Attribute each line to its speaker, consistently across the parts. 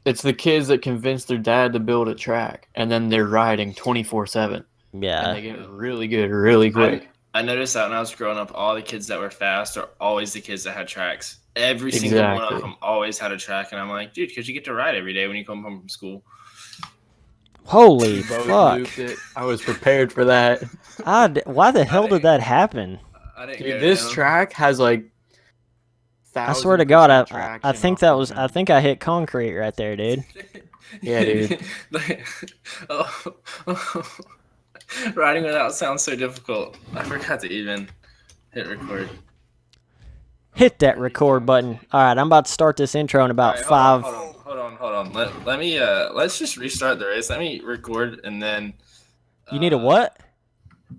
Speaker 1: It's the kids that convince their dad to build a track, and then they're riding 24/7, and
Speaker 2: Yeah.
Speaker 1: they get really good, really quick.
Speaker 3: I noticed that when I was growing up, all the kids that were fast are always the kids that had tracks. Every single one of
Speaker 1: Exactly.
Speaker 3: them always had a track, and I'm like, dude, because you get to ride every day when you come home from school.
Speaker 2: Holy
Speaker 1: Both
Speaker 2: fuck.
Speaker 1: looped it. I was prepared for that.
Speaker 2: Why the hell did that happen?
Speaker 3: I didn't
Speaker 1: Dude,
Speaker 3: get
Speaker 1: this
Speaker 3: it,
Speaker 1: track has like.
Speaker 2: I swear to God, I
Speaker 1: traction
Speaker 2: think
Speaker 1: off
Speaker 2: that
Speaker 1: of
Speaker 2: was
Speaker 1: it.
Speaker 2: I think I hit concrete right there, dude.
Speaker 1: Yeah, dude.
Speaker 3: Riding without sounds so difficult. I forgot to even hit record.
Speaker 2: Hit that record button. All right, I'm about to start this intro in about
Speaker 3: All right,
Speaker 2: 5.
Speaker 3: Hold on. Let me let's just restart the race. Let me record and then.
Speaker 2: You need a what?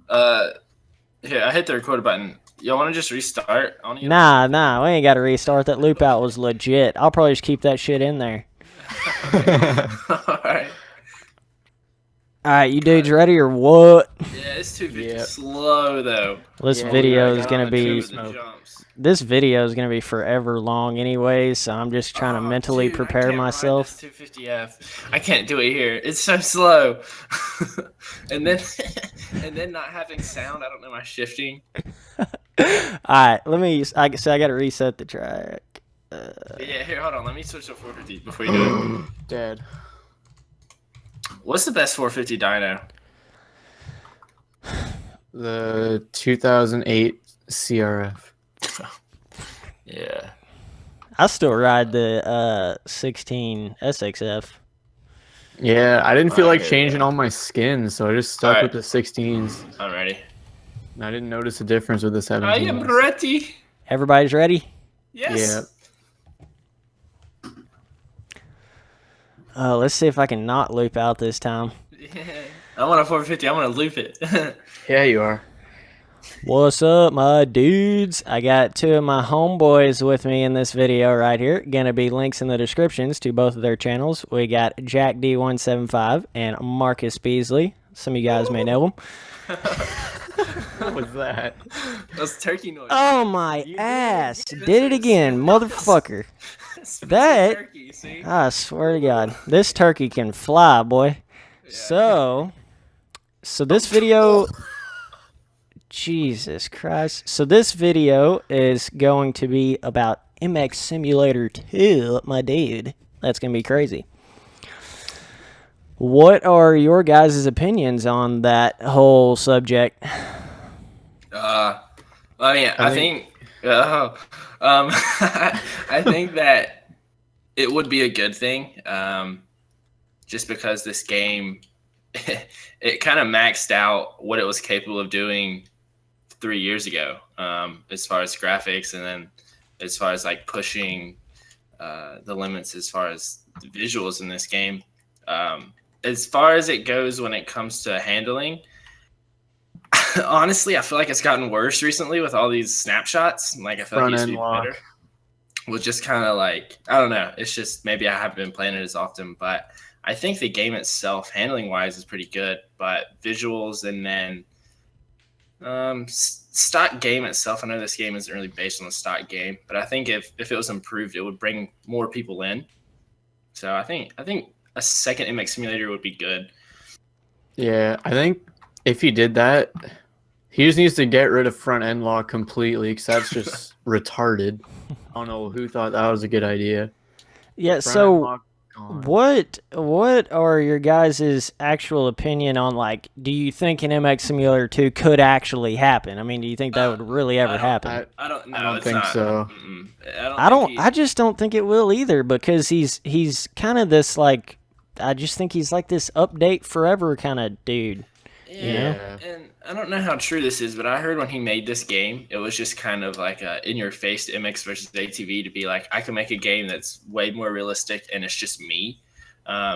Speaker 3: Here, I hit the record button. Y'all want to just restart?
Speaker 2: Nah, we ain't got to restart. That loop out was legit. I'll probably just keep that shit in there.
Speaker 3: All right.
Speaker 2: All right, you dudes ready or what?
Speaker 3: Yeah, it's 250
Speaker 1: Yep.
Speaker 3: slow though.
Speaker 2: This
Speaker 1: Yeah,
Speaker 2: video
Speaker 1: we
Speaker 2: is
Speaker 1: got
Speaker 2: gonna
Speaker 1: on the
Speaker 2: be
Speaker 1: tube smoke.
Speaker 2: this video is gonna be forever long, anyways. So I'm just trying to mentally prepare myself.
Speaker 3: 250F. I can't do it here. It's so slow. and then not having sound. I don't know my shifting.
Speaker 2: All right, I got to reset the track.
Speaker 3: Yeah, here, hold on. Let me switch to 450 before you do it.
Speaker 1: Dead.
Speaker 3: What's the best 450 dyno?
Speaker 1: The 2008 CRF.
Speaker 3: Yeah.
Speaker 2: I still ride the 16 SXF.
Speaker 1: Yeah, I didn't feel like
Speaker 3: Okay,
Speaker 1: changing
Speaker 3: yeah.
Speaker 1: all my skins, so I just stuck
Speaker 3: Alright.
Speaker 1: with the 16s.
Speaker 3: I'm ready.
Speaker 1: And I didn't notice a difference with the 17s.
Speaker 3: I am ready.
Speaker 2: Everybody's ready?
Speaker 3: Yes.
Speaker 2: Let's see if I can not loop out this time.
Speaker 3: Yeah. I'm on a 450. I'm going to loop it.
Speaker 1: Yeah, you are.
Speaker 2: What's up, my dudes? I got 2 of my homeboys with me in this video right here. Gonna be links in the descriptions to both of their channels. We got JackD175 and Marcus Beasley. Some of you guys may know him.
Speaker 1: What was that?
Speaker 3: That's turkey noise.
Speaker 2: Oh my ass! Did it again, motherfucker. That-
Speaker 3: Turkey, see?
Speaker 2: I swear to God, this turkey can fly, boy. So this video, Jesus Christ. So this video is going to be about MX Simulator 2, my dude. That's going to be crazy. What are your guys' opinions on that whole subject?
Speaker 3: I think I think that it would be a good thing, just because this game it kind of maxed out what it was capable of doing 3 years ago, as far as graphics, and then as far as like pushing the limits as far as the visuals in this game. As far as it goes when it comes to handling, honestly, I feel like it's gotten worse recently with all these snapshots. Like, I feel like it used to be better. Well, just kind of like, I don't know. It's just maybe I haven't been playing it as often, but I think the game itself, handling wise, is pretty good. But visuals and then stock game itself. I know this game isn't really based on the stock game, but I think if it was improved, it would bring more people in. So I think a second MX Simulator would be good.
Speaker 1: Yeah, I think if he did that, he just needs to get rid of front end lock completely, because that's just retarded. I don't know who thought that was a good idea.
Speaker 2: Yeah,
Speaker 1: Front end
Speaker 2: so
Speaker 1: lock gone.
Speaker 2: what are your guys' actual opinion on, like, do you think an MX Simulator 2 could actually happen? I mean, do you think that would really ever happen?
Speaker 3: I don't know.
Speaker 1: I don't
Speaker 3: it's
Speaker 1: think
Speaker 3: not.
Speaker 1: so.
Speaker 2: I just don't think it will either, because he's kind of this, like, I just think he's like this update forever kind of dude.
Speaker 3: Yeah, and I don't know how true this is, but I heard when he made this game, it was just kind of like a in-your-face MX versus ATV to be like, I can make a game that's way more realistic, and it's just me.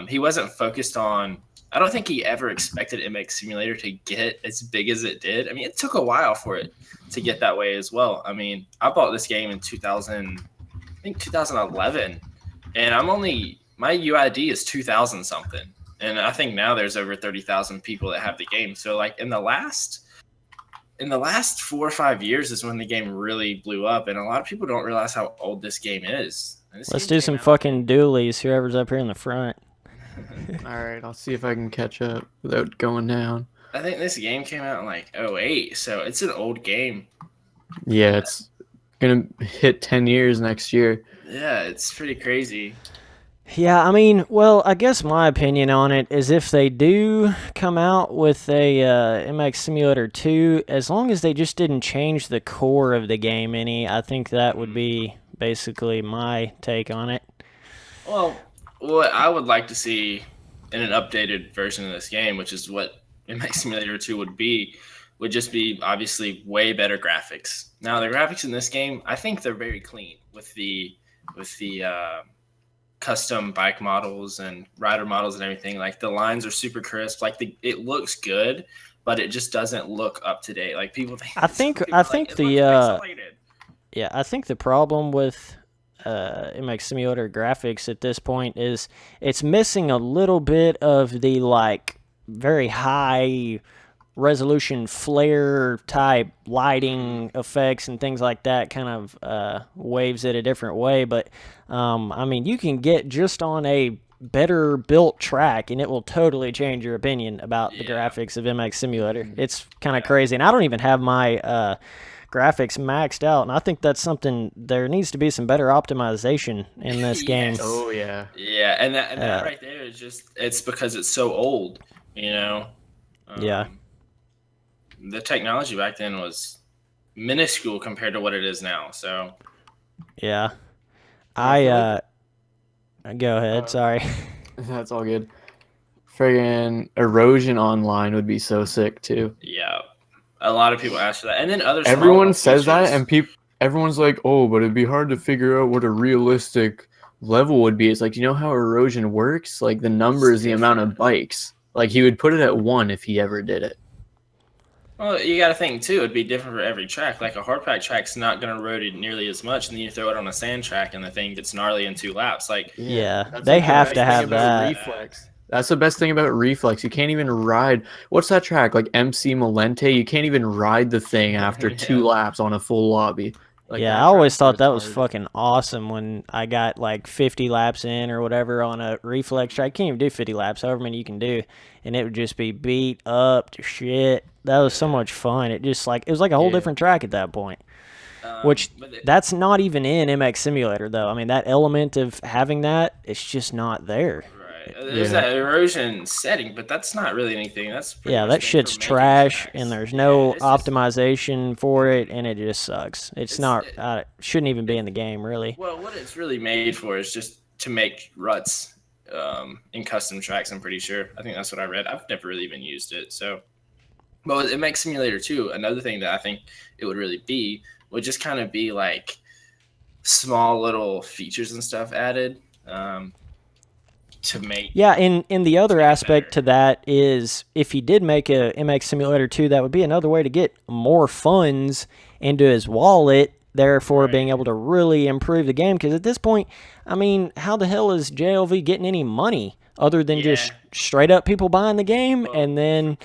Speaker 3: He wasn't focused on. I don't think he ever expected MX Simulator to get as big as it did. I mean, it took a while for it to get that way as well. I mean, I bought this game in 2011, and my UID is 2000 something. And I think now there's over 30,000 people that have the game. So like in the last 4 or 5 years is when the game really blew up. And a lot of people don't realize how old this game is.
Speaker 2: Let's do some fucking dualies, whoever's up here in the front.
Speaker 1: All right, I'll see if I can catch up without going down.
Speaker 3: I think this game came out in like 08, so it's an old game.
Speaker 1: Yeah, it's gonna hit 10 years next year.
Speaker 3: Yeah, it's pretty crazy.
Speaker 2: Yeah, I mean, well, I guess my opinion on it is if they do come out with a MX Simulator 2, as long as they just didn't change the core of the game any, I think that would be basically my take on it.
Speaker 3: Well, what I would like to see in an updated version of this game, which is what MX Simulator 2 would just be obviously way better graphics. Now, the graphics in this game, I think they're very clean with the custom bike models and rider models and everything. Like the lines are super crisp. Like it looks good, but it just doesn't look up to date. Like people think.
Speaker 2: I think the problem with MX Simulator graphics at this point is it's missing a little bit of the like very high resolution flare type lighting effects and things like that. Kind of waves it a different way, but I mean, you can get just on a better built track and it will totally change your opinion about the graphics of MX Simulator. It's kind of crazy, and I don't even have my graphics maxed out, and I think that's something. There needs to be some better optimization in this game.
Speaker 1: Oh yeah,
Speaker 3: yeah, and that right there is it's because it's so old, you know.
Speaker 2: Yeah.
Speaker 3: The technology back then was minuscule compared to what it is now. So,
Speaker 2: yeah, go ahead. Sorry,
Speaker 1: that's all good. Friggin' Erosion Online would be so sick too.
Speaker 3: Yeah, a lot of people ask for that, and then
Speaker 1: everyone says that, and everyone's like, "Oh, but it'd be hard to figure out what a realistic level would be." It's like, you know how erosion works? Like the number is the amount of bikes. Like he would put it at 1 if he ever did it.
Speaker 3: Well, you got to think too. It'd be different for every track. Like a hard pack track's not going to erode it nearly as much, and then you throw it on a sand track, and the thing gets gnarly in 2 laps. Like,
Speaker 2: they have to have that.
Speaker 1: Reflex. That's the best thing about Reflex. You can't even ride. What's that track? Like MC Malente. You can't even ride the thing after 2 laps on a full lobby. Like
Speaker 2: I always thought that was fucking awesome when I got like 50 laps in or whatever on a Reflex track. You can't even do 50 laps, however many you can do, and it would just be beat up to shit. That was so much fun. It was like a whole different track at that point. Which that's not even in MX Simulator though. I mean, that element of having that, it's just not there.
Speaker 3: Right. There's that erosion setting, but that's not really anything. That's
Speaker 2: that shit's trash, and there's no optimization for it, and it just sucks. It's not. Shouldn't even be in the game, really.
Speaker 3: Well, what it's really made for is just to make ruts in custom tracks. I'm pretty sure. I think that's what I read. I've never really even used it. So, but with MX Simulator 2, another thing that I think it would really be would just kind of be like small little features and stuff added. To make
Speaker 2: in the other aspect to that is if he did make a MX Simulator 2, that would be another way to get more funds into his wallet, therefore being able to really improve the game. Because at this point, I mean, how the hell is JLV getting any money other than just straight up people buying the game, and then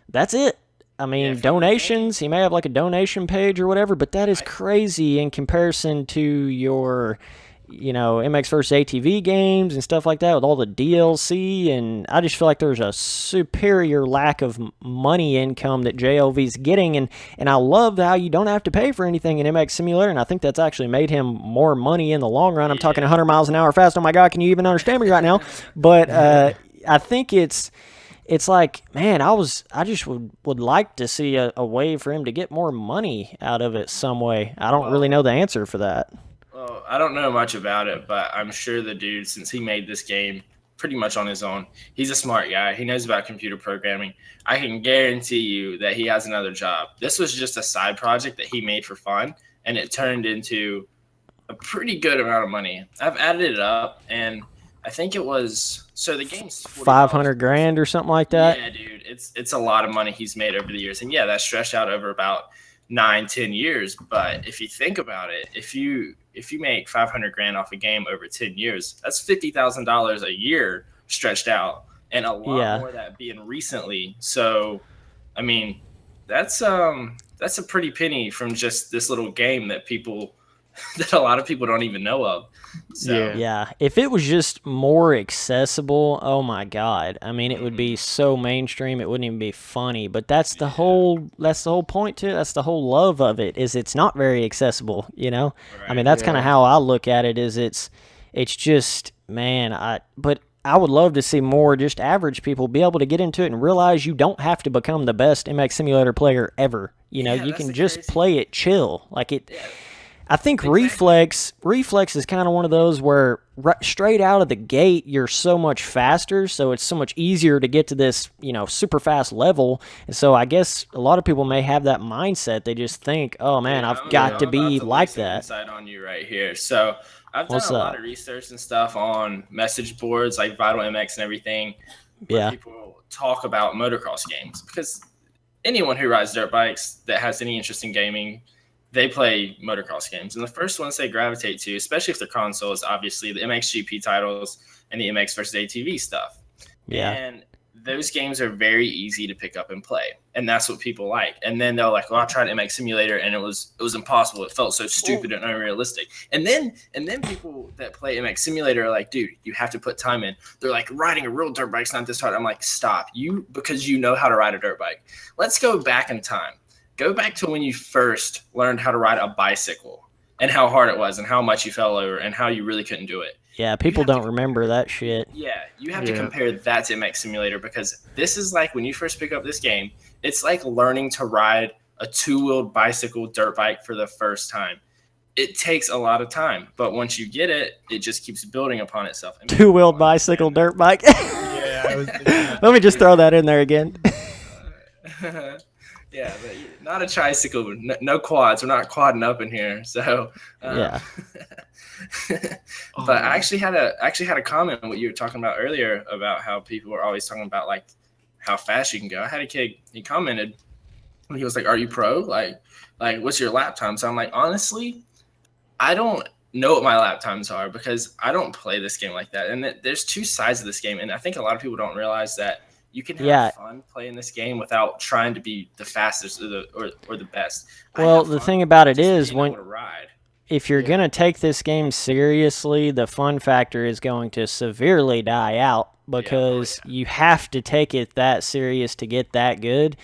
Speaker 2: that's it? I mean, donations, he may have like a donation page or whatever, but that is crazy in comparison to your MX vs. ATV games and stuff like that with all the DLC, and I just feel like there's a superior lack of money income that JLV's getting, and I love how you don't have to pay for anything in MX Simulator, and I think that's actually made him more money in the long run. I'm talking 100 miles an hour fast. Oh my God, can you even understand me right now? But I think it's like, man, I just would like to see a way for him to get more money out of it some way. I don't really know the answer for that.
Speaker 3: Well, I don't know much about it, but I'm sure the dude, since he made this game pretty much on his own, he's a smart guy. He knows about computer programming. I can guarantee you that he has another job. This was just a side project that he made for fun, and it turned into a pretty good amount of money. I've added it up, and I think it was the game's
Speaker 2: $500,000 or something like that.
Speaker 3: Yeah, dude, it's a lot of money he's made over the years, and that's stretched out over about 9-10 years. But if you think about it, if you make $500,000 off a game over 10 years, that's $50,000 a year stretched out, and a lot more of that being recently. So, I mean, that's a pretty penny from just this little game that people that a lot of people don't even know of. So
Speaker 2: Yeah, if it was just more accessible, oh my god. I mean, it would be so mainstream it wouldn't even be funny, but that's the whole point to it. That's the whole love of it, is it's not very accessible, you know? I mean,
Speaker 3: Right.
Speaker 2: that's kind of how I look at it, is it's just, man, but I would love to see more just average people be able to get into it and realize you don't have to become the best MX Simulator player ever. You know,
Speaker 3: Yeah,
Speaker 2: you
Speaker 3: that's
Speaker 2: can
Speaker 3: the
Speaker 2: just
Speaker 3: crazy-
Speaker 2: play it chill. Like it
Speaker 3: Yeah.
Speaker 2: I think
Speaker 3: Exactly.
Speaker 2: reflex is kind of one of those where straight out of the gate you're so much faster, so it's so much easier to get to this, you know, super fast level. And so I guess a lot of people may have that mindset. They just think, "Oh man,
Speaker 3: Dude,
Speaker 2: I've got to
Speaker 3: I'm about
Speaker 2: be
Speaker 3: to lay
Speaker 2: like
Speaker 3: some
Speaker 2: that."
Speaker 3: insight on you right here. So I've done
Speaker 2: What's
Speaker 3: a lot
Speaker 2: up?
Speaker 3: of research and stuff on message boards like Vital MX and everything, where
Speaker 2: Yeah.
Speaker 3: people talk about motocross games, because anyone who rides dirt bikes that has any interest in gaming, they play motocross games. And the first ones they gravitate to, especially if they're console, is obviously the MXGP titles and the MX versus ATV stuff.
Speaker 2: Yeah.
Speaker 3: And those games are very easy to pick up and play, and that's what people like. And then they're like, "Well, I tried MX Simulator, and it was impossible. It felt so stupid and unrealistic." And then people that play MX Simulator are like, "Dude, you have to put time in." They're like, "Riding a real dirt bike's not this hard." I'm like, "Stop, because you know how to ride a dirt bike. Let's go back in time. Go back to when you first learned how to ride a bicycle, and how hard it was, and how much you fell over, and how you really couldn't do it."
Speaker 2: Yeah,
Speaker 3: You
Speaker 2: people
Speaker 3: have to
Speaker 2: don't remember that shit.
Speaker 3: Yeah, you have to compare that to MX Simulator, because this is like when you first pick up this game, it's like learning to ride a two-wheeled bicycle dirt bike for the first time. It takes a lot of time, but once you get it, it just keeps building upon itself. And people
Speaker 2: Two-wheeled
Speaker 3: don't
Speaker 2: bicycle
Speaker 3: understand
Speaker 2: dirt bike.
Speaker 3: that. Yeah, I was thinking that
Speaker 2: Let me just throw that in there again.
Speaker 3: yeah, but not a tricycle, no quads. We're not quadding up in here. So,
Speaker 2: Yeah.
Speaker 3: But I actually had a comment on what you were talking about earlier about how people are always talking about like how fast you can go. I had a kid, he commented, and he was like, "Are you pro? Like what's your lap time?" So I'm like, honestly, I don't know what my lap times are, because I don't play this game like that. And there's two sides of this game, and I think a lot of people don't realize that you can have fun playing this game without trying to be the fastest or the best.
Speaker 2: Well, the thing about it is,
Speaker 3: when ride.
Speaker 2: If you're going to take this game seriously, the fun factor is going to severely die out, because you have to take it that serious to get that good.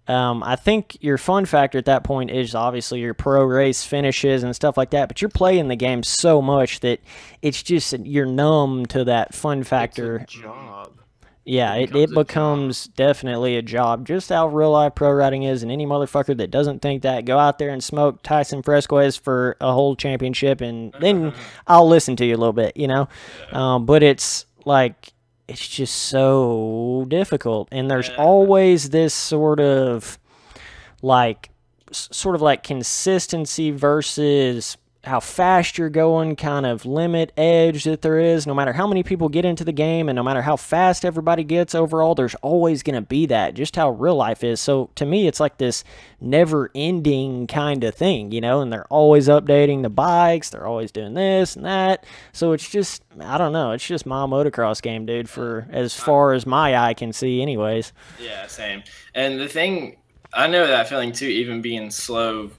Speaker 2: I think your fun factor at that point is obviously your pro race finishes and stuff like that, but you're playing the game so much that it's just, you're numb to that fun factor.
Speaker 1: It's a job.
Speaker 2: Yeah, it becomes definitely a job. Just how real life pro riding is, and any motherfucker that doesn't think that, go out there and smoke Tyson Fresquez for a whole championship, and then I'll listen to you a little bit, you know? But it's like, it's just so difficult, and there's always this sort of like consistency versus how fast you're going kind of limit edge that there is. No matter how many people get into the game and no matter how fast everybody gets overall, there's always going to be that, just how real life is. So to me, it's like this never ending kind of thing, you know, and they're always updating the bikes. They're always doing this and that. So it's just, I don't know. It's just my motocross game, dude, for as far as my eye can see anyways.
Speaker 3: Yeah, same. And the thing, I know that feeling too, even being slow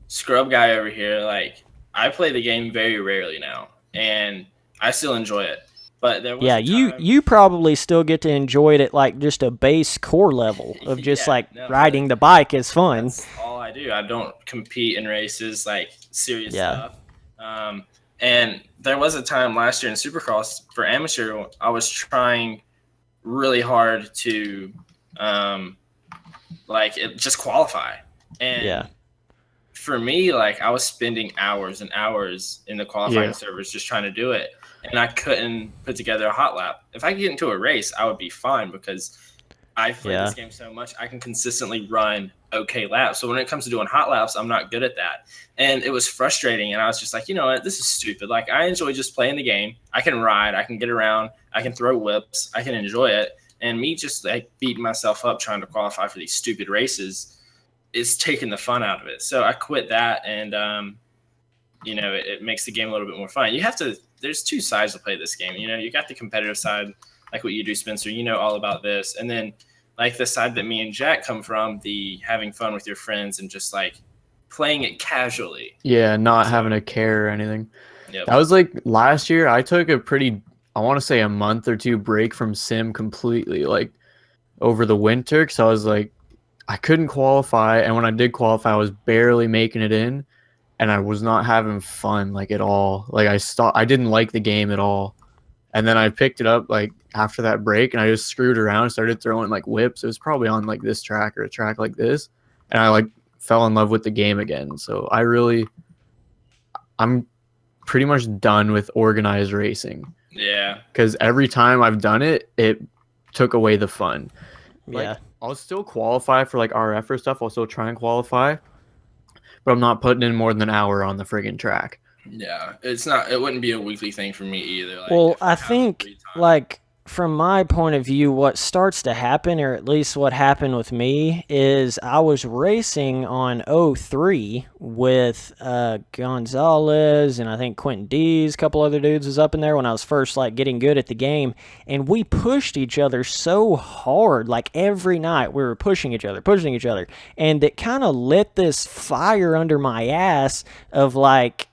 Speaker 3: scrub guy over here, like, I play the game very rarely now, and I still enjoy it. But there was a time...
Speaker 2: you probably still get to enjoy it at like just a base core level of just riding the bike is fun.
Speaker 3: That's all I do. I don't compete in races, like serious stuff. And there was a time last year in Supercross for amateur, I was trying really hard to just qualify. And for me, like, I was spending hours and hours in the qualifying servers just trying to do it, and I couldn't put together a hot lap. If I could get into a race, I would be fine, because I play this game so much, I can consistently run okay laps. So when it comes to doing hot laps, I'm not good at that. And it was frustrating, and I was just like, you know what, this is stupid. Like, I enjoy just playing the game. I can ride, I can get around, I can throw whips, I can enjoy it. And me just like beating myself up trying to qualify for these stupid races is taking the fun out of it. So I quit that, and it makes the game a little bit more fun. There's two sides to play this game. You know, you got the competitive side, like what you do, Spencer, you know all about this. And then like the side that me and Jack come from, the having fun with your friends and just like playing it casually.
Speaker 1: Yeah, not having a care or anything.
Speaker 3: Yep.
Speaker 1: That was like last year. I took a pretty, I want to say a month or two break from sim completely, like over the winter, because I was like, I couldn't qualify, and when I did qualify, I was barely making it in, and I was not having fun like at all. Like I didn't like the game at all. And then I picked it up like after that break, and I just screwed around and started throwing like whips. It was probably on like this track or a track like this, and I like fell in love with the game again. So I'm pretty much done with organized racing.
Speaker 3: Yeah.
Speaker 1: Because every time I've done it, it took away the fun.
Speaker 2: Yeah.
Speaker 1: Like, I'll still qualify for like RF or stuff. I'll still try and qualify, but I'm not putting in more than an hour on the friggin' track.
Speaker 3: Yeah, it wouldn't be a weekly thing for me either. Like,
Speaker 2: well, I think, like, from my point of view, what starts to happen, or at least what happened with me, is I was racing on 03 with Gonzalez and I think Quentin D's, a couple other dudes was up in there when I was first like getting good at the game, and we pushed each other so hard, like every night we were pushing each other, and it kind of lit this fire under my ass of like,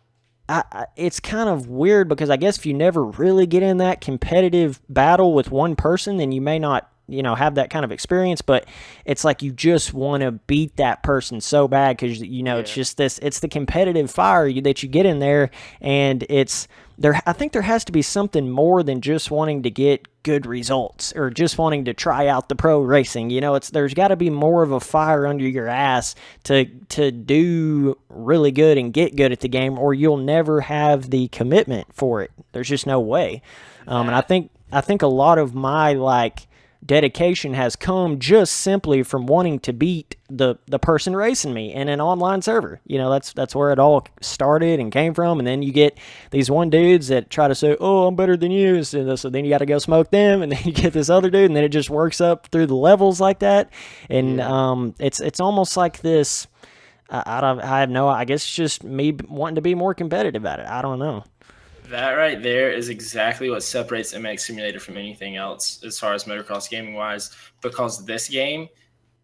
Speaker 2: it's kind of weird because I guess if you never really get in that competitive battle with one person, then you may not, have that kind of experience, but it's like you just want to beat that person so bad because, it's just it's the competitive fire that you get in there, and I think there has to be something more than just wanting to get good results or just wanting to try out the pro racing. There's got to be more of a fire under your ass to do really good and get good at the game, or you'll never have the commitment for it. There's just no way. And I think a lot of my like dedication has come just simply from wanting to beat the person racing me in an online server. That's where it all started and came from. And then you get these one dudes that try to say, oh, I'm better than you. So then you got to go smoke them. And then you get this other dude, and then it just works up through the levels like that. And it's almost like this, I guess it's just me wanting to be more competitive at it. I don't know.
Speaker 3: That right there is exactly what separates MX Simulator from anything else as far as motocross gaming wise, because this game,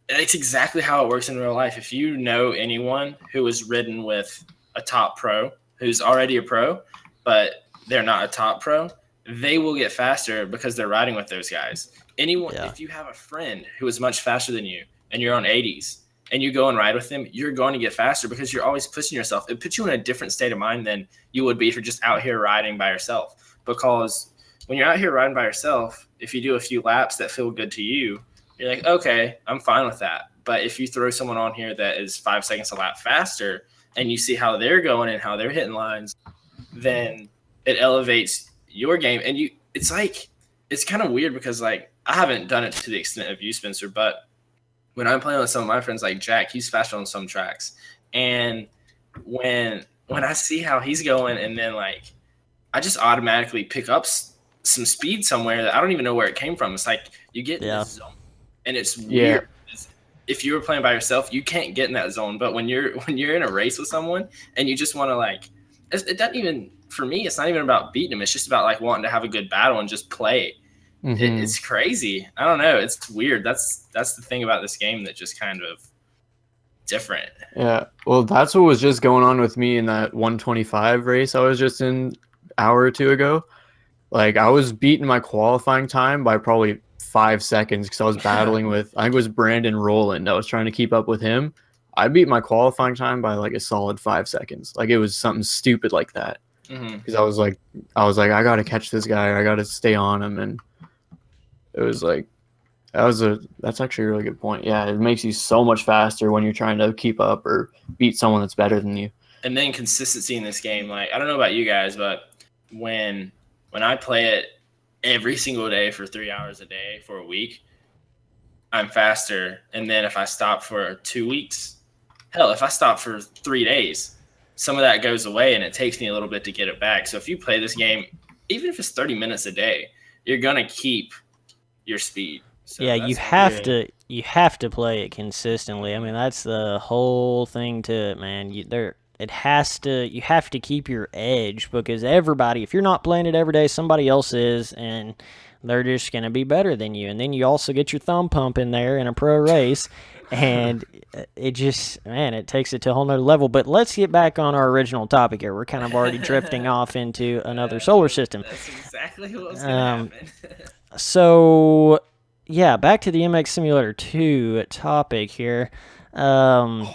Speaker 3: it's exactly how it works in real life. If you know anyone who is ridden with a top pro, who's already a pro, but they're not a top pro, they will get faster because they're riding with those guys. If you have a friend who is much faster than you and you're on 80s, and you go and ride with them, you're going to get faster because you're always pushing yourself. It puts you in a different state of mind than you would be if you're just out here riding by yourself. Because when you're out here riding by yourself, if you do a few laps that feel good to you, you're like, okay, I'm fine with that. But if you throw someone on here that is 5 seconds a lap faster and you see how they're going and how they're hitting lines, then it elevates your game. And it's kind of weird because like I haven't done it to the extent of you, Spencer, but when I'm playing with some of my friends like Jack, he's faster on some tracks. And when I see how he's going, and then like I just automatically pick up some speed somewhere that I don't even know where it came from. It's like you get in this zone, and it's weird. If you were playing by yourself, you can't get in that zone. But when you're in a race with someone and you just want to like, it doesn't even, for me, it's not even about beating them. It's just about like wanting to have a good battle and just play. Mm-hmm. It's crazy. I don't know. It's weird. That's the thing about this game that just kind of different.
Speaker 1: Yeah. Well, that's what was just going on with me in that 125 race I was just in an hour or two ago. Like I was beating my qualifying time by probably 5 seconds because I was battling with, I think it was Brandon Rowland. I was trying to keep up with him. I beat my qualifying time by like a solid 5 seconds. Like it was something stupid like that. Because I was like, I got to catch this guy. I got to stay on him. And it was like, that's actually a really good point. Yeah, it makes you so much faster when you're trying to keep up or beat someone that's better than you.
Speaker 3: And then consistency in this game. Like, I don't know about you guys, but when I play it every single day for 3 hours a day for a week, I'm faster. And then if I stop for 2 weeks, hell, if I stop for 3 days, some of that goes away and it takes me a little bit to get it back. So if you play this game, even if it's 30 minutes a day, you're going to keep your speed. So
Speaker 2: yeah, you have to play it consistently. I mean, that's the whole thing to it, man. you have to keep your edge, because everybody, if you're not playing it every day, somebody else is, and they're just going to be better than you. And then you also get your thumb pump in there in a pro race, and it just, man, it takes it to a whole nother level. But let's get back on our original topic here. We're kind of already drifting off into another solar system.
Speaker 3: That's exactly what was going to happen.
Speaker 2: So, yeah, back to the MX Simulator 2 topic here. So,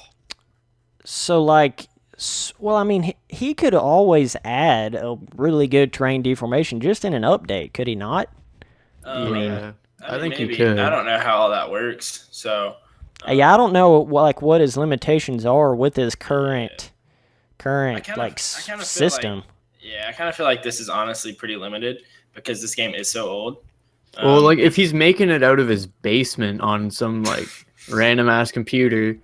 Speaker 2: like, well, I mean, he could always add a really good terrain deformation just in an update, could he not?
Speaker 1: I mean, I think
Speaker 3: maybe.
Speaker 1: you could.
Speaker 3: I don't know how all that works. So,
Speaker 2: yeah, I don't know what his limitations are with his current system.
Speaker 3: I kind of feel like this is honestly pretty limited because this game is so old.
Speaker 1: Well, like if he's making it out of his basement on some like random ass computer,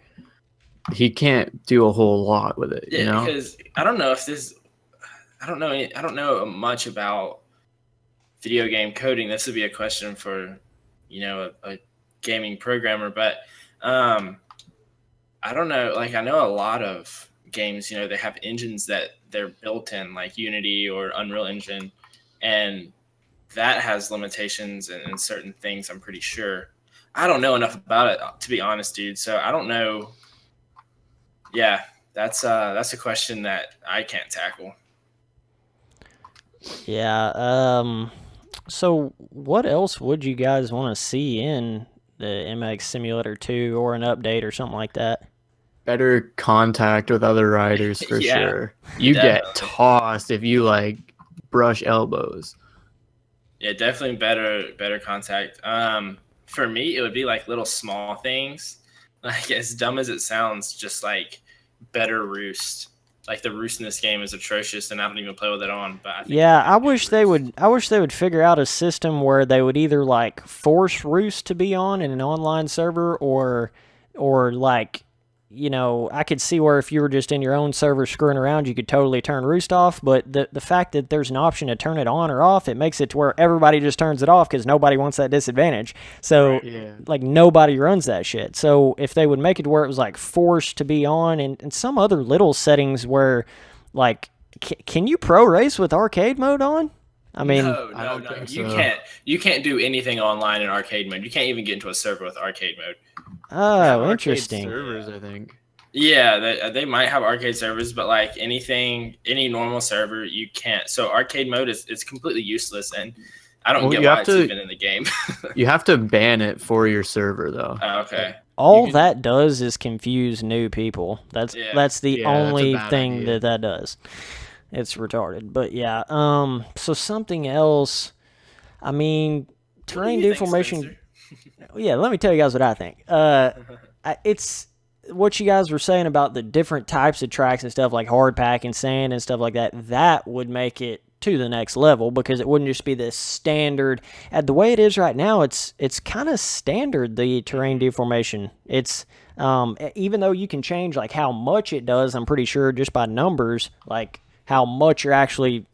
Speaker 1: he can't do a whole lot with it. You know,
Speaker 3: because I don't know much about video game coding. This would be a question for, a gaming programmer, but I don't know. Like I know a lot of games, they have engines that they're built in, like Unity or Unreal Engine, and that has limitations and certain things. I'm pretty sure. I don't know enough about it, to be honest, dude. So I don't know. Yeah, that's a question that I can't tackle.
Speaker 2: Yeah. So what else would you guys want to see in the MX Simulator 2 or an update or something like that?
Speaker 1: Better contact with other riders for sure. You get tossed if you like brush elbows.
Speaker 3: Yeah, definitely better contact. For me, it would be like little small things. Like as dumb as it sounds, just like better roost. Like the roost in this game is atrocious, and I don't even play with it on. But I wish they would figure out a system where they would either like force roost to be on in an online server, or like, I could see where if you were just in your own server screwing around, you could totally turn roost off. But the fact that there's an option to turn it on or off, it makes it to where everybody just turns it off because nobody wants that disadvantage. So, like, nobody runs that shit. So if they would make it to where it was, like, forced to be on, and some other little settings where, like, can you pro race with arcade mode on? I mean, no. You can't do anything online in arcade mode. You can't even get into a server with arcade mode.
Speaker 2: Oh, interesting.
Speaker 1: Servers, I think.
Speaker 3: Yeah, they might have arcade servers, but like any normal server, you can't. So arcade mode it's completely useless, and I don't get why it's even in the game.
Speaker 1: You have to ban it for your server, though.
Speaker 3: Oh, okay.
Speaker 2: All that does is confuse new people. That's the only thing that does. It's retarded, but yeah. So something else. I mean, terrain deformation. Yeah, let me tell you guys what I think. It's what you guys were saying about the different types of tracks and stuff, like hard pack and sand and stuff like that. That would make it to the next level, because it wouldn't just be this standard. At the way it is right now, it's kind of standard, the terrain deformation. It's even though you can change like how much it does, I'm pretty sure just by numbers, like how much you're actually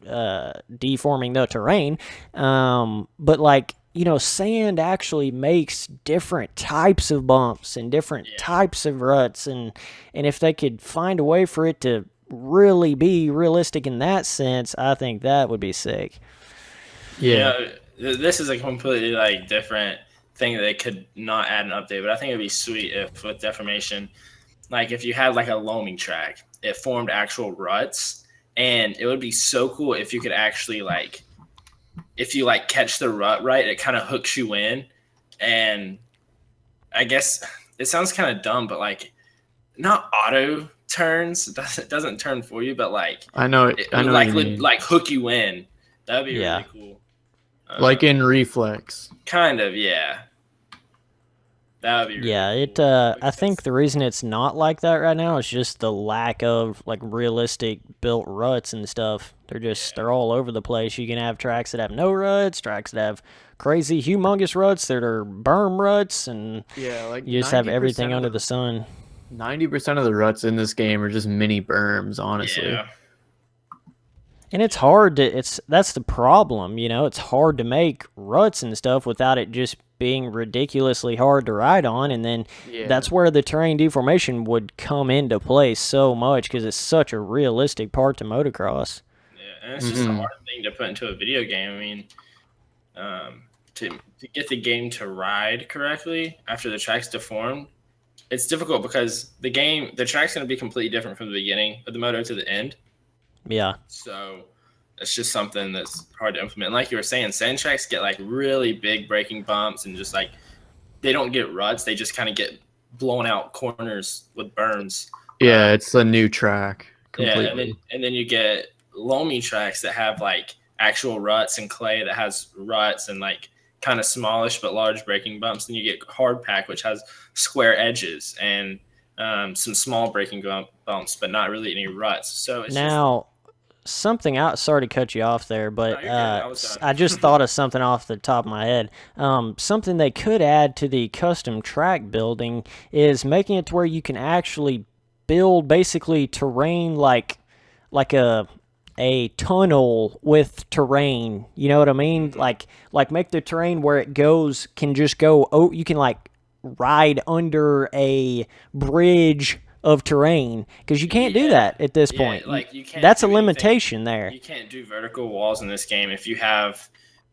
Speaker 2: deforming the terrain. But like, sand actually makes different types of bumps and different types of ruts, and if they could find a way for it to really be realistic in that sense, I think that would be sick.
Speaker 3: Yeah, this is a completely like different thing that they could not add an update, but I think it'd be sweet if with deformation, like if you had like a loaming track, it formed actual ruts, and it would be so cool if you could actually like, if you like catch the rut right, it kind of hooks you in. And I guess it sounds kind of dumb, but like not auto turns, doesn't turn for you, but like
Speaker 1: I know would
Speaker 3: like hook you in. That'd be really cool.
Speaker 1: Like in Reflex.
Speaker 3: Kind of, yeah. That would be really
Speaker 2: cool. I think the reason it's not like that right now is just the lack of like realistic built ruts and stuff. They're all over the place. You can have tracks that have no ruts, tracks that have crazy humongous ruts that are berm ruts, and
Speaker 1: like
Speaker 2: you just have everything under the sun.
Speaker 1: 90% of the ruts in this game are just mini berms, honestly.
Speaker 3: Yeah.
Speaker 2: And it's hard to that's the problem, it's hard to make ruts and stuff without it just being ridiculously hard to ride on, and then that's where the terrain deformation would come into play so much because it's such a realistic part to motocross.
Speaker 3: Yeah, and it's just a hard thing to put into a video game. I mean, to get the game to ride correctly after the track's deformed, it's difficult because the track's going to be completely different from the beginning of the moto to the end.
Speaker 2: Yeah.
Speaker 3: So it's just something that's hard to implement. And like you were saying, sand tracks get like really big braking bumps and just like they don't get ruts. They just kind of get blown out corners with burns.
Speaker 1: Yeah, it's a new track completely.
Speaker 3: Yeah, and then you get loamy tracks that have like actual ruts and clay that has ruts and like kind of smallish but large braking bumps. And you get hard pack, which has square edges and some small braking bumps, but not really any ruts. So it's
Speaker 2: something out. Sorry to cut you off there, but I just thought of something off the top of my head. Something they could add to the custom track building is making it to where you can actually build basically terrain like a tunnel with terrain. You know what I mean? Like make the terrain where it can just go. Oh, you can like ride under a bridge of terrain because you can't do that at this point.
Speaker 3: Like you can't.
Speaker 2: That's a limitation there.
Speaker 3: You can't do vertical walls in this game if you have,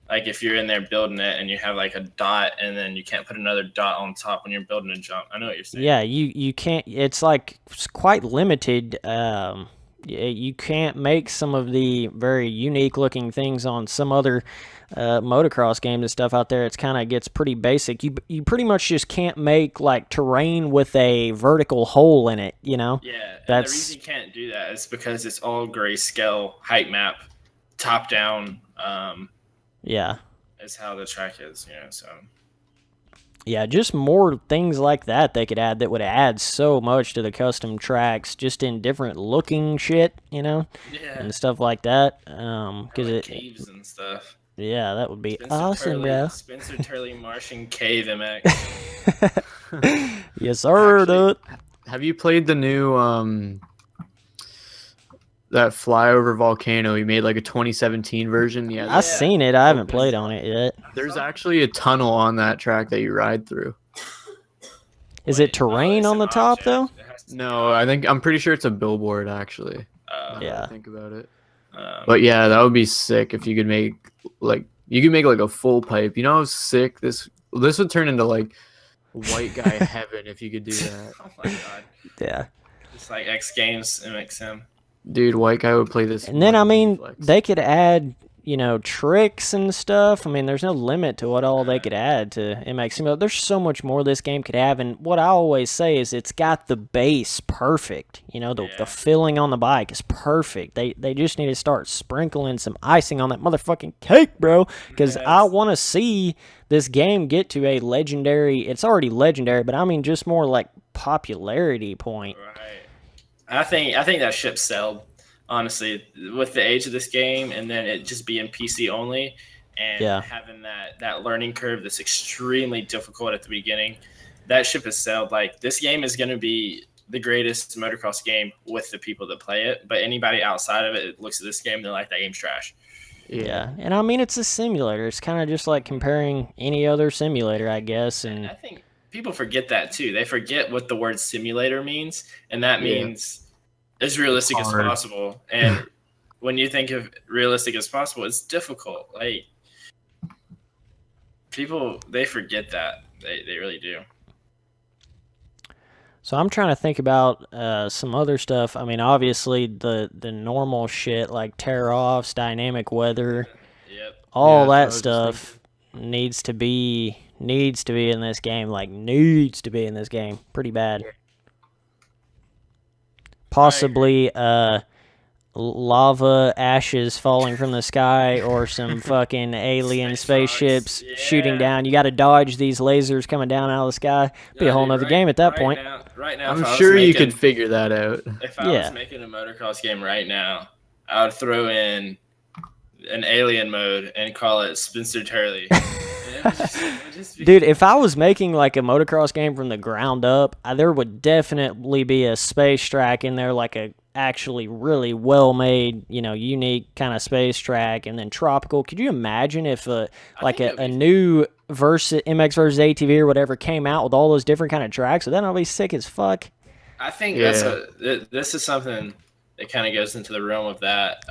Speaker 3: like, if you're in there building it and you have like a dot and then you can't put another dot on top when you're building a jump. I know what you're saying.
Speaker 2: Yeah, you can't. It's like quite limited. You can't make some of the very unique looking things on some other motocross games and stuff out there. It's kind of gets pretty basic. You pretty much just can't make like terrain with a vertical hole in it, you know?
Speaker 3: Yeah, and the reason you can't do that is because it's all grayscale height map, top down.
Speaker 2: Yeah,
Speaker 3: is how the track is, you know. So
Speaker 2: yeah, just more things like that they could add that would add so much to the custom tracks, just in different looking shit, you know, and stuff like that. Because
Speaker 3: caves and stuff.
Speaker 2: Yeah, that would be awesome, bro.
Speaker 3: Spencer Turley Martian Cave MX.
Speaker 2: Yes, sir.
Speaker 1: Actually, have you played the new that flyover volcano? He made like a 2017 version. Yeah,
Speaker 2: I've seen it. I haven't played on it yet.
Speaker 1: There's actually a tunnel on that track that you ride through.
Speaker 2: Is it terrain on the top though?
Speaker 1: No, I'm pretty sure it's a billboard actually.
Speaker 2: Yeah.
Speaker 1: Think about it. But yeah, that would be sick if you could make like a full pipe. You know how sick this would turn into like white guy heaven if you could do that.
Speaker 3: Oh my god.
Speaker 2: Yeah.
Speaker 3: It's like X Games MXM.
Speaker 1: Dude, white guy would play this.
Speaker 2: And then I mean, they could add, you know, tricks and stuff. I mean, there's no limit to what all they could add to MX. There's so much more this game could have, and what I always say is it's got the base perfect. You know, the filling on the bike is perfect. They just need to start sprinkling some icing on that motherfucking cake, bro, because I want to see this game get to a legendary. It's already legendary, but I mean just more like popularity point.
Speaker 3: Right. I think that ship sailed, honestly, with the age of this game, and then it just being PC only, and having that learning curve that's extremely difficult at the beginning. That ship has sailed. Like, this game is going to be the greatest motocross game with the people that play it, but anybody outside of it looks at this game, they're like, that game's trash.
Speaker 2: Yeah, and I mean, it's a simulator. It's kind of just like comparing any other simulator, I guess. And
Speaker 3: I think people forget that too. They forget what the word simulator means, and that means as realistic as possible. And when you think of realistic as possible, it's difficult. Like, people, they forget that. They really do.
Speaker 2: So I'm trying to think about some other stuff. I mean, obviously the normal shit like tear-offs, dynamic weather, all that stuff needs to be in this game. Like, needs to be in this game pretty bad. Possibly lava ashes falling from the sky, or some fucking alien spaceships shooting down. You got to dodge these lasers coming down out of the sky. Be a whole nother game at that point.
Speaker 3: Right now,
Speaker 1: I'm sure you could figure that out.
Speaker 3: If I was making a motocross game right now, I would throw in an alien mode and call it Spencer Turley.
Speaker 2: Dude, if I was making like a motocross game from the ground up, there would definitely be a space track in there, like a actually really well made, you know, unique kind of space track, and then tropical. Could you imagine if a new versus MX versus ATV or whatever came out with all those different kind of tracks, so then I'll be sick as fuck.
Speaker 3: I think
Speaker 1: Yeah.
Speaker 3: this is something that kind of goes into the realm of that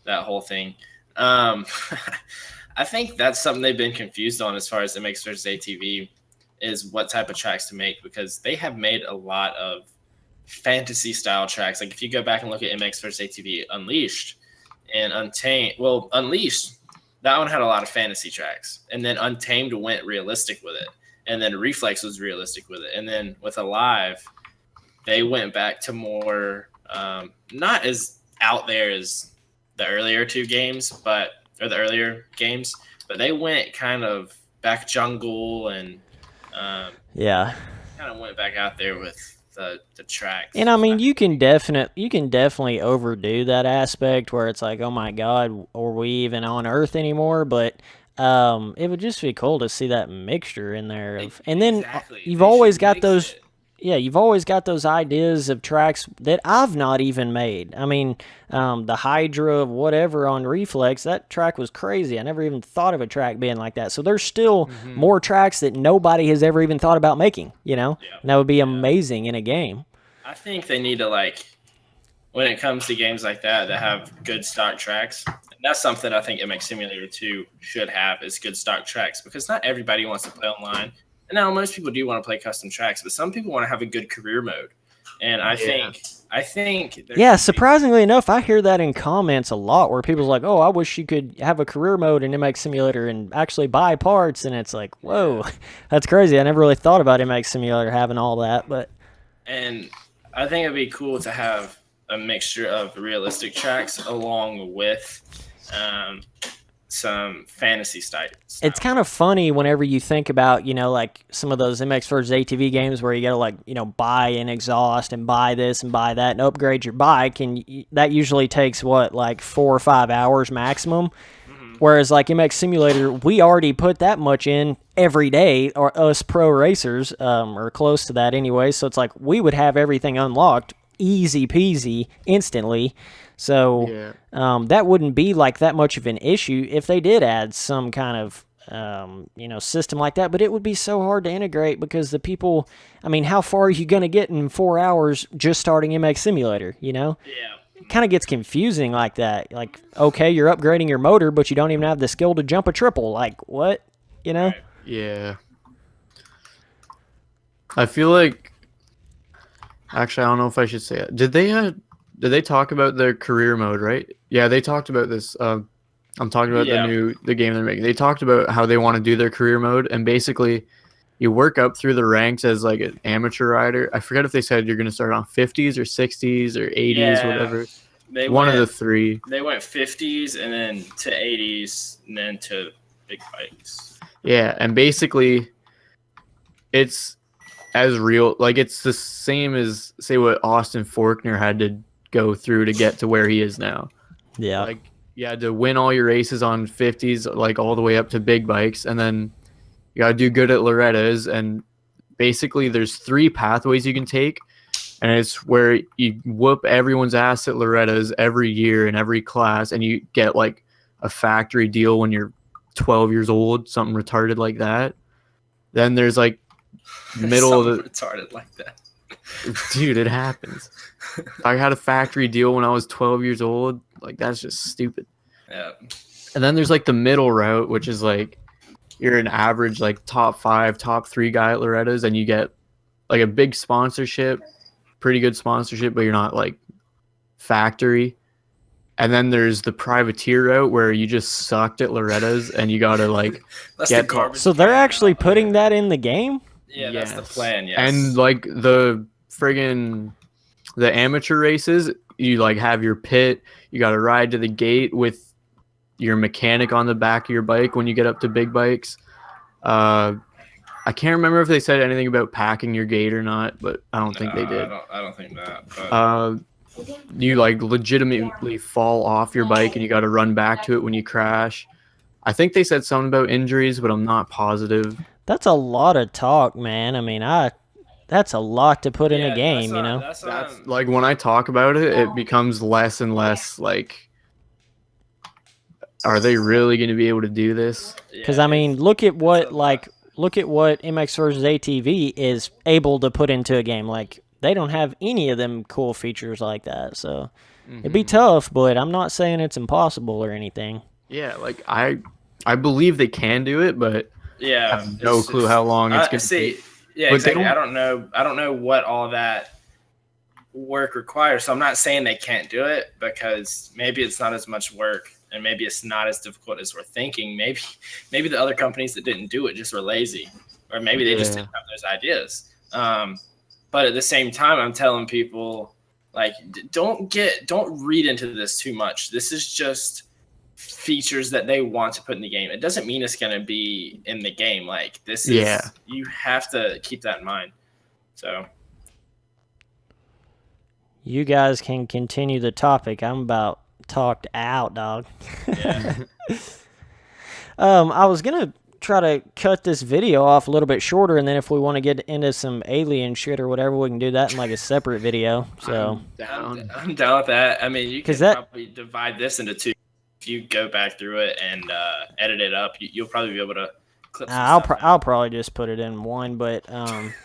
Speaker 3: whole thing. I think that's something they've been confused on as far as MX versus ATV is what type of tracks to make, because they have made a lot of fantasy style tracks. Like if you go back and look at MX versus ATV Unleashed and Untamed, well, Unleashed, that one had a lot of fantasy tracks, and then Untamed went realistic with it, and then Reflex was realistic with it, and then with Alive, they went back to more not as out there as the earlier games, but they went kind of back jungle and
Speaker 2: Yeah.
Speaker 3: kind of went back out there with the tracks.
Speaker 2: And I mean, you can definitely overdo that aspect where it's like, oh my god, are we even on Earth anymore? But it would just be cool to see that mixture in there. And then
Speaker 3: Exactly.
Speaker 2: you've
Speaker 3: They
Speaker 2: always
Speaker 3: should
Speaker 2: got
Speaker 3: mix
Speaker 2: those.
Speaker 3: it.
Speaker 2: Yeah, you've always got those ideas of tracks that I've not even made. I mean, the Hydra whatever on Reflex, that track was crazy. I never even thought of a track being like that. So there's still more tracks that nobody has ever even thought about making, you know?
Speaker 3: Yeah.
Speaker 2: And that would be amazing in a game.
Speaker 3: I think they need to, like, when it comes to games like that have good stock tracks, and that's something I think MX Simulator 2 should have, is good stock tracks, because not everybody wants to play online. And now most people do want to play custom tracks, but some people want to have a good career mode. And I think
Speaker 2: Yeah, surprisingly enough, I hear that in comments a lot where people's like, oh, I wish you could have a career mode in MX Simulator and actually buy parts. And it's like, whoa, that's crazy. I never really thought about MX Simulator having all that.
Speaker 3: And I think it'd be cool to have a mixture of realistic tracks along with some fantasy style.
Speaker 2: It's kind of funny whenever you think about, you know, like some of those MX versus ATV games where you got to, like, you know, buy an exhaust and buy this and buy that and upgrade your bike. And that usually takes, what, like 4 or 5 hours maximum. Whereas like MX Simulator, we already put that much in every day, or us pro racers, or close to that anyway. So it's like we would have everything unlocked easy peasy instantly. So that wouldn't be like that much of an issue if they did add some kind of you know, system like that. But it would be so hard to integrate because the people, I mean, how far are you going to get in 4 hours just starting MX Simulator, you know?
Speaker 3: Yeah.
Speaker 2: Kind of gets confusing like that. Like, okay, you're upgrading your motor, but you don't even have the skill to jump a triple. Like, what? You know?
Speaker 3: Right.
Speaker 1: Yeah. I feel like, actually, I don't know if I should say it. Did they talk about their career mode, right? Yeah, they talked about this. I'm talking about the game they're making. They talked about how they want to do their career mode, and basically you work up through the ranks as like an amateur rider. I forget if they said you're going to start on 50s or 60s or 80s, whatever. One of the three.
Speaker 3: They went 50s and then to 80s and then to big bikes.
Speaker 1: Yeah, and basically it's as real, like it's the same as, say, what Austin Faulkner had to go through to get to where he is now.
Speaker 2: Yeah.
Speaker 1: Like you had to win all your races on 50s, like all the way up to big bikes, and then you got to do good at Loretta's, and basically there's 3 pathways you can take, and it's where you whoop everyone's ass at Loretta's every year in every class, and you get like a factory deal when you're 12 years old, something retarded like that. Then there's like middle of the
Speaker 3: retarded like that.
Speaker 1: Dude, it happens. I had a factory deal when I was 12 years old. Like, that's just stupid.
Speaker 3: Yeah.
Speaker 1: And then there's like the middle route, which is like you're an average like top 5, top 3 guy at Loretta's, and you get like a big sponsorship, pretty good sponsorship, but you're not like factory. And then there's the privateer route where you just sucked at Loretta's and you gotta like
Speaker 3: get garbage.
Speaker 2: So they're actually putting that in the game?
Speaker 3: Yeah, that's the plan. Yes.
Speaker 1: And like the amateur races, you like have your pit, you got to ride to the gate with your mechanic on the back of your bike when you get up to big bikes. I can't remember if they said anything about packing your gate or not, but I don't think they did.
Speaker 3: I don't think that. But...
Speaker 1: you like legitimately fall off your bike and you got to run back to it when you crash. I think they said something about injuries, but I'm not positive.
Speaker 2: That's a lot of talk, man. I mean, that's a lot to put in a game, you know?
Speaker 1: That's like when I talk about it, it becomes less and less like are they really going to be able to do this?
Speaker 2: Because I mean, look at what MX versus ATV is able to put into a game. Like, they don't have any of them cool features like that. So it'd be tough, but I'm not saying it's impossible or anything.
Speaker 1: Yeah, like I believe they can do it, but
Speaker 3: yeah,
Speaker 1: I have no clue how long it's going to take.
Speaker 3: Yeah,
Speaker 1: But
Speaker 3: exactly. I don't know what all that work requires. So I'm not saying they can't do it, because maybe it's not as much work and maybe it's not as difficult as we're thinking. Maybe the other companies that didn't do it just were lazy, or maybe they just didn't have those ideas. But at the same time, I'm telling people, like, don't read into this too much. This is just features that they want to put in the game. It doesn't mean it's going to be in the game. Like, this is, you have to keep that in mind. So
Speaker 2: you guys can continue the topic. I'm about talked out, dog.
Speaker 3: yeah.
Speaker 2: I was gonna try to cut this video off a little bit shorter, and then if we want to get into some alien shit or whatever, we can do that in like a separate video. So
Speaker 3: I'm down with that. I mean, you can probably divide this into two. If you go back through it and edit it up, you'll probably be able to clip some stuff
Speaker 2: I'll probably just put it in one, but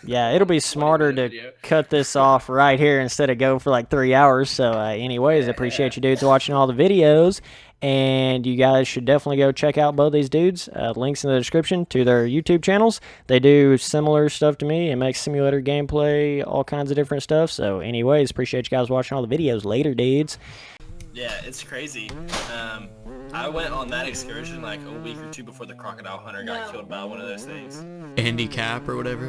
Speaker 2: yeah, it'll be smarter to cut this off right here instead of go for like 3 hours. So anyways, I appreciate you dudes watching all the videos, and you guys should definitely go check out both these dudes. Links in the description to their YouTube channels. They do similar stuff to me, MX Simulator gameplay, all kinds of different stuff. So anyways, appreciate you guys watching all the videos. Later, dudes.
Speaker 3: Yeah, it's crazy. I went on that excursion like a week or two before the crocodile hunter got killed by one of those things.
Speaker 4: Andy Cap or whatever.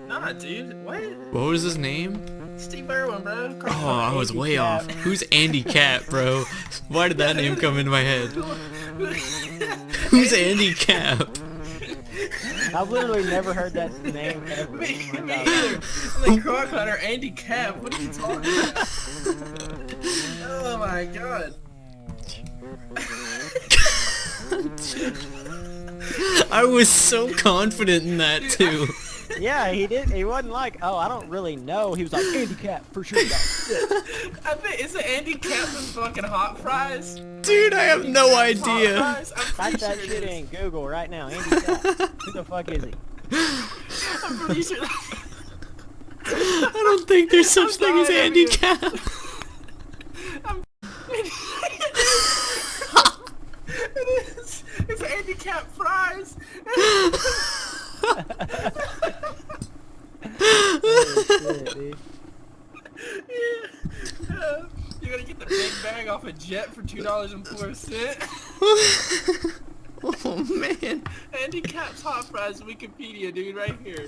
Speaker 3: Nah, dude. What?
Speaker 4: What was his name?
Speaker 3: Steve Irwin, bro.
Speaker 4: Oh, I was way off. Who's Andy Cap, bro? Why did that name come into my head? Who's Andy Cap?
Speaker 2: I've literally never heard that name ever.
Speaker 3: Me either. I'm like, Croc Hunter, Andy Cap. What are you talking about? Oh my god.
Speaker 4: I was so confident in that too.
Speaker 2: Yeah, he did. He wasn't like, oh, I don't really know. He was like, Andy Cap, for sure.
Speaker 3: I think, is it Andy Cap with fucking hot fries?
Speaker 4: Dude, I have no idea.
Speaker 2: Type that shit in Google right now. Andy Cap. Who the fuck is he?
Speaker 3: I'm pretty sure.
Speaker 4: I don't think there's such thing as Andy Cap.
Speaker 3: It is. It's Andy Cap fries. You're gonna get the big bag off a jet for $2.04.
Speaker 4: Oh man.
Speaker 3: Andy Cap's hot fries Wikipedia, dude, right here.